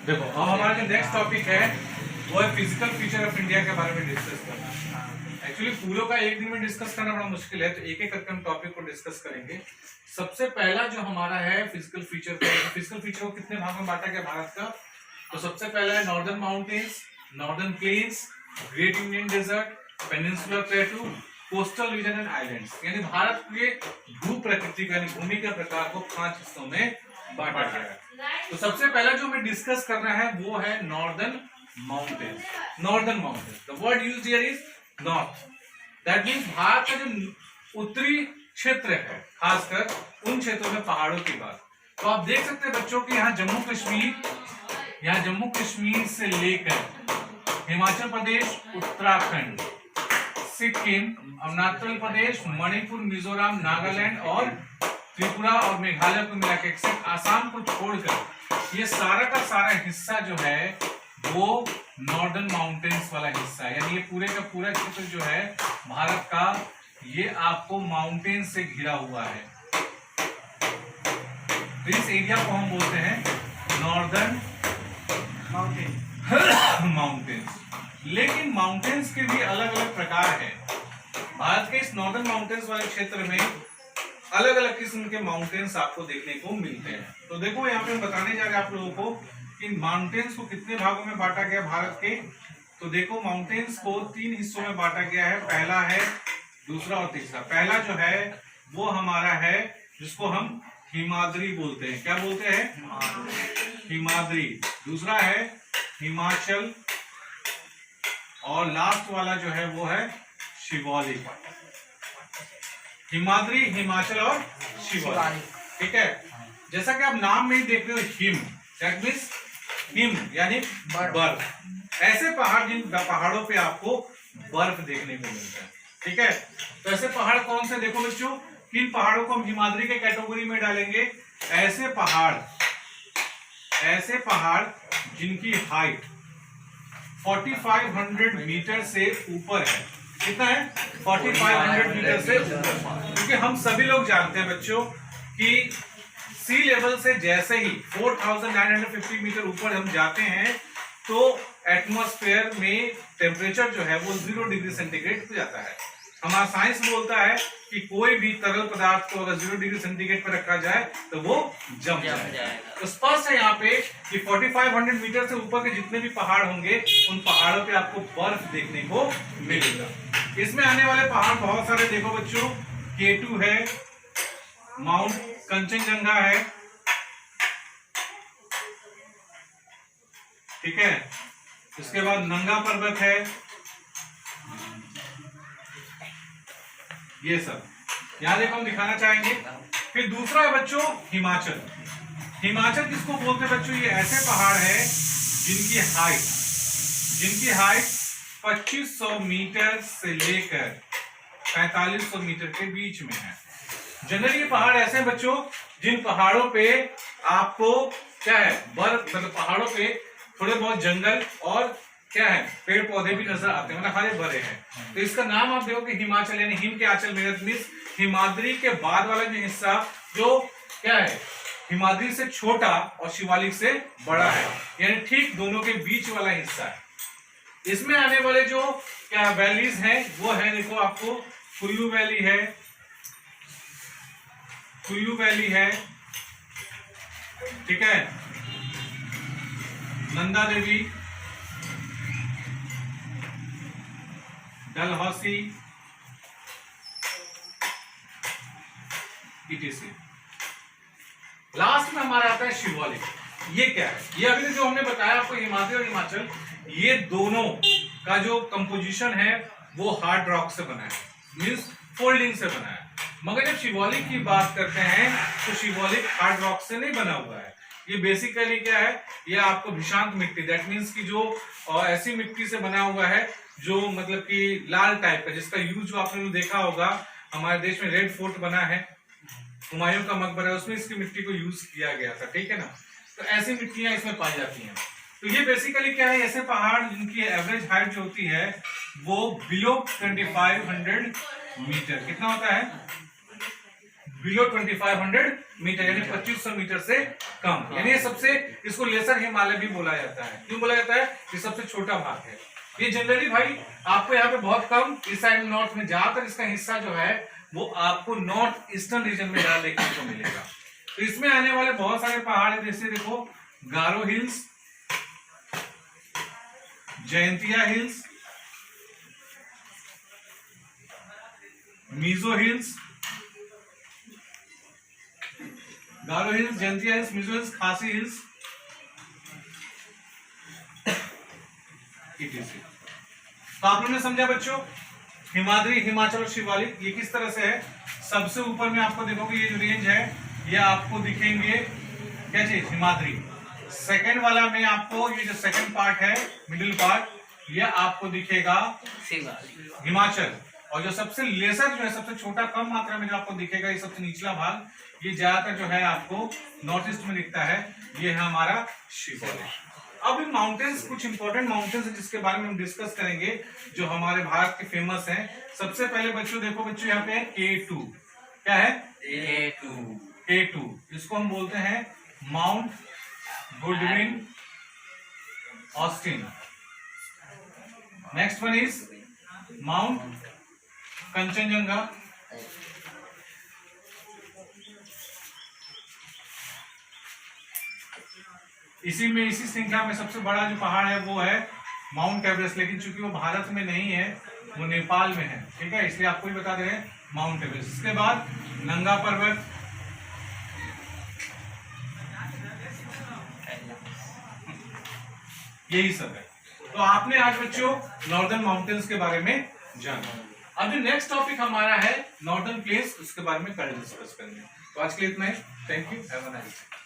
देखो अब हमारा जो नेक्स्ट टॉपिक है वो है फिजिकल फीचर ऑफ इंडिया के बारे में डिस्कस करना। एक्चुअली पूरों का एक दिन में डिस्कस करना बड़ा मुश्किल है, तो एक एक करके हम टॉपिक को डिस्कस करेंगे। सबसे पहला जो हमारा है फिजिकल फीचर को कितने भाग में बांटा गया भारत का? तो सबसे पहला है northern mountains, northern plains, great Indian desert, peninsular plateau, coastal region and islands. यानी भारत के भू प्रकृति यानी भूमि के प्रकार को 5 हिस्सों में बांटा गया है। तो सबसे पहला जो हमें डिस्कस करना है वो है northern mountains. Northern mountains, the word used here is north. That means Bharat का जो उत्तरी क्षेत्र है, खासकर उन क्षेत्रों में पहाड़ों की बात। तो आप देख सकते हैं बच्चों की यहाँ जम्मू कश्मीर से लेकर हिमाचल प्रदेश, उत्तराखंड, सिक्किम, अरुणाचल प्रदेश, मणिपुर, मिजोरम, नागालैंड और त्रिपुरा और मेघालय को मिला के एक्सेप्ट आसाम को छोड़कर ये सारा का सारा हिस्सा जो है वो नॉर्दर्न माउंटेन्स वाला हिस्सा है। यानी ये पूरे का पूरा क्षेत्र जो है भारत का, ये आपको माउंटेन से घिरा हुआ है। तो इस एरिया को हम बोलते हैं नॉर्दर्न माउंटेन्स। लेकिन माउंटेन्स के भी अलग अलग प्रकार है। भारत के इस नॉर्दर्न माउंटेन्स वाले क्षेत्र में अलग अलग किस्म के माउंटेन्स आपको देखने को मिलते हैं। तो देखो यहाँ पे हम बताने जा रहे हैं आप लोगों को कि माउंटेन्स को कितने भागों में बांटा गया भारत के। तो देखो माउंटेन्स को 3 हिस्सों में बांटा गया है, पहला है, दूसरा और तीसरा। पहला जो है वो हमारा है जिसको हम हिमाद्री बोलते हैं। क्या बोलते हैं? हिमाद्री। दूसरा है हिमाचल और लास्ट वाला जो है वो है शिवालिक। हिमाद्री, हिमाचल और शिवालिक, ठीक है। जैसा कि आप नाम में ही देख रहे हो हिम, दैट मींस हिम यानी बर्फ। ऐसे पहाड़ जिन पहाड़ों पे आपको बर्फ देखने को मिलता है, ठीक है। तो ऐसे पहाड़ कौन से? देखो बच्चों, किन पहाड़ों को हम हिमाद्री के कैटेगरी में डालेंगे? ऐसे पहाड़ जिनकी हाइट 4500 मीटर से ऊपर है। कितना है? 4500 मीटर से ऊपर। क्योंकि हम सभी लोग जानते हैं बच्चों कि सी लेवल से जैसे ही 4950 मीटर ऊपर हम जाते हैं तो एटमॉस्फेयर में टेम्परेचर जो है वो 0 डिग्री सेंटीग्रेड हो जाता है। हमारा साइंस बोलता है कि कोई भी तरल पदार्थ को अगर 0 डिग्री सेंटीग्रेड पर रखा जाए तो वो जम जाएगा। तो स्पष्ट है यहाँ पे कि 4500 मीटर से ऊपर के जितने भी पहाड़ होंगे उन पहाड़ों पे आपको बर्फ देखने को मिलेगा। इसमें आने वाले पहाड़ बहुत सारे देखो बच्चों, K2 है, माउंट कंचनजंगा है, ठीक है। इसके बाद नंगा पर्वत है, ये सब यहां देखो हम दिखाना चाहेंगे। फिर दूसरा है बच्चों हिमाचल। हिमाचल किसको बोलते हैं बच्चों? ये ऐसे पहाड़ है जिनकी हाइट 2500 मीटर से लेकर 4500 मीटर के बीच में है। जनरली ये पहाड़ ऐसे हैं बच्चों जिन पहाड़ों पे आपको क्या है, बर्फ, मतलब पहाड़ों पे थोड़े बहुत जंगल और क्या है, पेड़ पौधे भी नजर आते हैं, मतलब हरे भरे हैं। तो इसका नाम आप देखोगे हिमाचल यानी हिम के आंचल में। मींस हिमाद्री के बाद वाला जो हिस्सा जो क्या है, हिमाद्री से छोटा और शिवालिक से बड़ा है, यानी ठीक दोनों के बीच वाला हिस्सा है। इसमें आने वाले जो क्या वैलीज हैं वो है, देखो आपको कुल्लू वैली है, ठीक है, Nanda Devi, Dalhousie, etc। Last में हमारा आता है शिवालिक। ये क्या है? ये अभी जो हमने बताया आपको हिमाद्री और हिमाचल, ये दोनों का जो कंपोजिशन है वो हार्ड रॉक से बना है, मींस फोल्डिंग से बना है। मगर जब शिवालिक की बात करते हैं तो शिवालिक हार्ड रॉक से नहीं बना हुआ है। ये बेसिकली क्या है, ये आपको विषांत मिट्टी, दैट मींस की जो ऐसी मिट्टी से बना हुआ है जो मतलब कि लाल टाइप का, जिसका यूज जो आपने देखा होगा हमारे देश में रेड फोर्ट बना है, हुमायूं का मकबरा है, उसमें इसकी मिट्टी को यूज किया गया था, ठीक है ना। तो ऐसी मिट्टियां इसमें पाई जाती हैं। तो ये बेसिकली क्या है, ऐसे पहाड़ जिनकी एवरेज हाइट जो होती है वो बिलो 2500 मीटर, कितना होता है? बिलो 2500 मीटर, यानी 2500 मीटर से कम, यानी ये सबसे, इसको लेसर हिमालय भी बोला जाता है। क्यों बोला जाता है? ये सबसे छोटा भाग है। ये जनरली भाई आपको यहाँ पे बहुत कम इस साइड नॉर्थ में, ज्यादातर इसका हिस्सा जो है वो आपको नॉर्थ ईस्टर्न रीजन में ज्यादा देखने को मिलेगा। तो इसमें आने वाले बहुत सारे पहाड़ है, जैसे देखो Garo hills, Jaintia hills, Mizo hills, Garo hills, Jaintia hills, Mizo hills, Khasi hills, etc। तो आप लोगों ने समझा बच्चों, हिमाद्री, हिमाचल और शिवालिक ये किस तरह से है। सबसे ऊपर में आपको देखोगे ये जो रेंज है ये आपको दिखेंगे क्या चीज, हिमाद्री। सेकंड वाला में आपको ये जो सेकंड पार्ट है, मिडिल पार्ट, ये आपको दिखेगा हिमाचल। और जो सबसे लेसर जो है, सबसे छोटा कम मात्रा में जो आपको दिखेगा, ये सबसे निचला भाग, ये ज्यादातर जो है आपको नॉर्थ ईस्ट में दिखता है, ये है हमारा शिवालिक। अब माउंटेन्स, कुछ इंपॉर्टेंट माउंटेन्स है जिसके बारे में हम डिस्कस करेंगे, जो हमारे भारत के फेमस हैं। सबसे पहले बच्चों देखो बच्चों यहाँ पे K2, क्या है K2, इसको हम बोलते हैं mount Goodwin Austin. Next one is mount Kanchenjunga, इसी श्रृंखला में सबसे बड़ा जो पहाड़ है वो है माउंट एवरेस्ट, लेकिन चूंकि वो भारत में नहीं है, वो नेपाल में है, ठीक है, इसलिए आपको भी बता दे रहे हैं माउंट एवरेस्ट। इसके बाद नंगा पर्वत, यही सब है। तो आपने आज बच्चों नॉर्दर्न माउंटेन्स के बारे में जाना। अब जो नेक्स्ट टॉपिक हमारा है नॉर्दर्न प्लेन्स, उसके बारे में कल डिस्कस करेंगे। तो आज के लिए इतना ही, thank you, have a nice day.